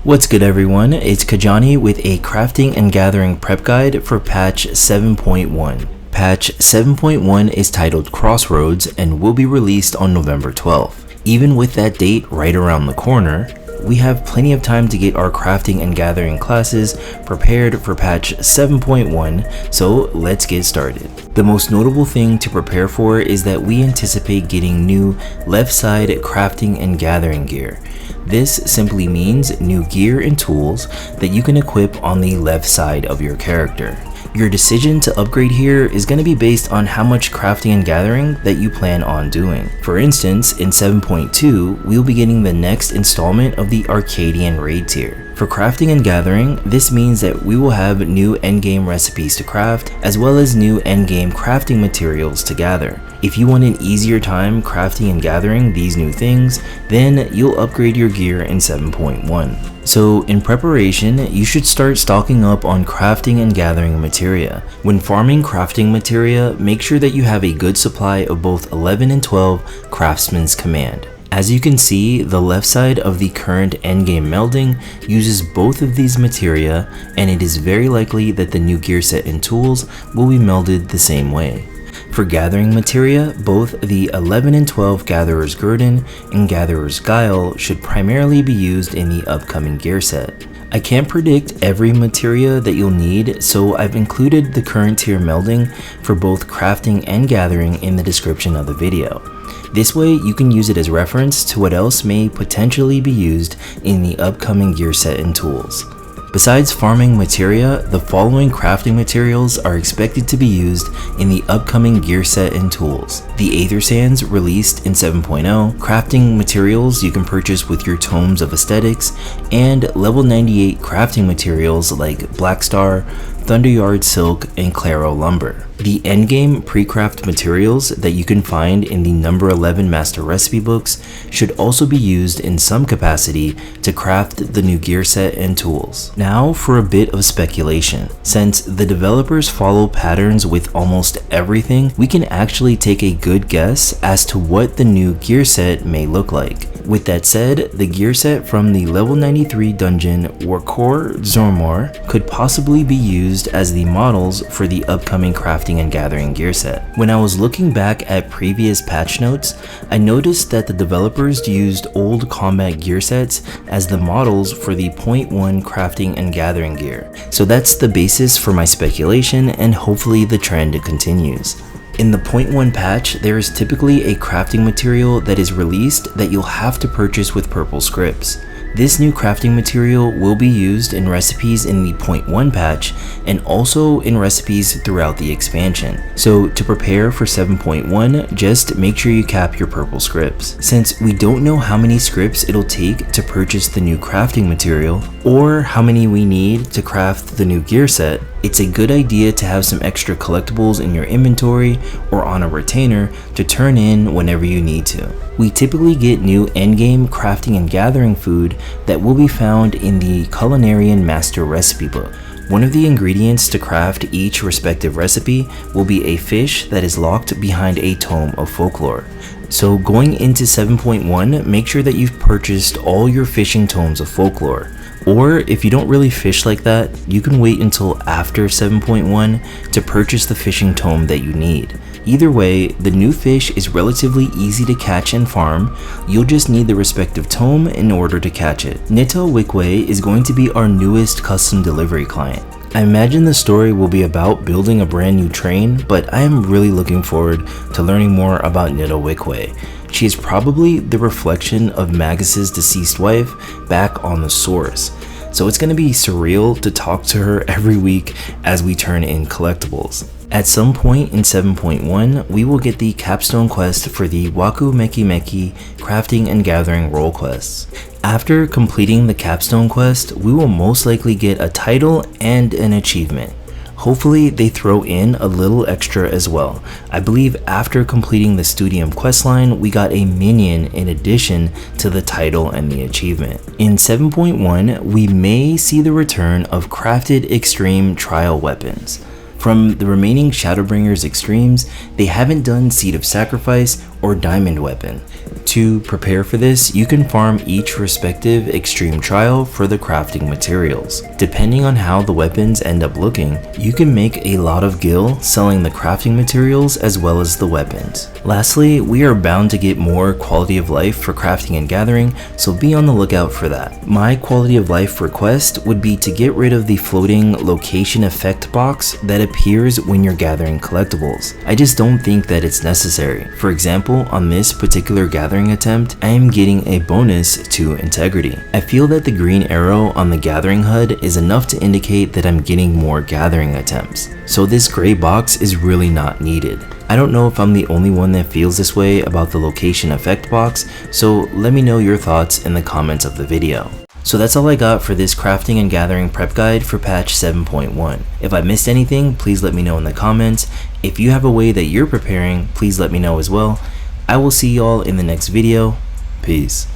What's good everyone, it's Kajani with a crafting and gathering prep guide for patch 7.1. Patch 7.1 is titled Crossroads and will be released on November 12th. Even with that date right around the corner, we have plenty of time to get our crafting and gathering classes prepared for patch 7.1, so let's get started. The most notable thing to prepare for is that we anticipate getting new left side crafting and gathering gear. This simply means new gear and tools that you can equip on the left side of your character. Your decision to upgrade here is going to be based on how much crafting and gathering that you plan on doing. For instance, in 7.2, we'll be getting the next installment of the Arcadian raid tier. For crafting and gathering, this means that we will have new endgame recipes to craft, as well as new endgame crafting materials to gather. If you want an easier time crafting and gathering these new things, then you'll upgrade your gear in 7.1. So in preparation, you should start stocking up on crafting and gathering materia. When farming crafting materia, make sure that you have a good supply of both 11 and 12 Craftsman's Command. As you can see, the left side of the current endgame melding uses both of these materia, and it is very likely that the new gear set and tools will be melded the same way. For gathering materia, both the 11 and 12 Gatherer's Guerdon and Gatherer's Guile should primarily be used in the upcoming gear set. I can't predict every materia that you'll need, so I've included the current tier melding for both crafting and gathering in the description of the video. This way you can use it as reference to what else may potentially be used in the upcoming gear set and tools. Besides farming materia, the following crafting materials are expected to be used in the upcoming gear set and tools. The Aether Sands released in 7.0, crafting materials you can purchase with your Tomes of Aesthetics, and level 98 crafting materials like Black Star, Thunderyard Silk, and Claro Lumber. The endgame pre-craft materials that you can find in the number 11 master recipe books should also be used in some capacity to craft the new gear set and tools. Now for a bit of speculation. Since the developers follow patterns with almost everything, we can actually take a good guess as to what the new gear set may look like. With that said, the gear set from the level 93 dungeon Warkor Zormor could possibly be used as the models for the upcoming crafting and gathering gear set. When I was looking back at previous patch notes, I noticed that the developers used old combat gear sets as the models for the 0.1 crafting and gathering gear. So that's the basis for my speculation, and hopefully the trend continues. In the 0.1 patch, there is typically a crafting material that is released that you'll have to purchase with purple scripts. This new crafting material will be used in recipes in the 0.1 patch and also in recipes throughout the expansion. So to prepare for 7.1, just make sure you cap your purple scripts. Since we don't know how many scripts it'll take to purchase the new crafting material or how many we need to craft the new gear set, it's a good idea to have some extra collectibles in your inventory or on a retainer to turn in whenever you need to. We typically get new endgame crafting and gathering food that will be found in the Culinarian Master Recipe Book. One of the ingredients to craft each respective recipe will be a fish that is locked behind a tome of folklore. So going into 7.1, make sure that you've purchased all your fishing tomes of folklore. Or if you don't really fish like that, you can wait until after 7.1 to purchase the fishing tome that you need. Either way, the new fish is relatively easy to catch and farm. You'll just need the respective tome in order to catch it. Wachumechimechi is going to be our newest custom delivery client. I imagine the story will be about building a brand new train, but I am really looking forward to learning more about Wachumechimechi. She is probably the reflection of Magus's deceased wife back on the source. So it's going to be surreal to talk to her every week as we turn in collectibles. At some point in 7.1, we will get the Capstone quest for the Wachumechimechi crafting and gathering role quests. After completing the Capstone quest, we will most likely get a title and an achievement. Hopefully they throw in a little extra as well. I believe after completing the Studium questline, we got a minion in addition to the title and the achievement. In 7.1, we may see the return of crafted extreme trial weapons. From the remaining Shadowbringers extremes, they haven't done Seed of Sacrifice or diamond weapon. To prepare for this, you can farm each respective extreme trial for the crafting materials. Depending on how the weapons end up looking, you can make a lot of gil selling the crafting materials as well as the weapons. Lastly, we are bound to get more quality of life for crafting and gathering, so be on the lookout for that. My quality of life request would be to get rid of the floating location effect box that appears when you're gathering collectibles. I just don't think that it's necessary. For example, on this particular gathering attempt, I am getting a bonus to integrity. I feel that the green arrow on the gathering HUD is enough to indicate that I'm getting more gathering attempts, so this gray box is really not needed. I don't know if I'm the only one that feels this way about the location effect box, so let me know your thoughts in the comments of the video. So that's all I got for this crafting and gathering prep guide for patch 7.1. If I missed anything, please let me know in the comments. If you have a way that you're preparing, please let me know as well. I will see y'all in the next video. Peace.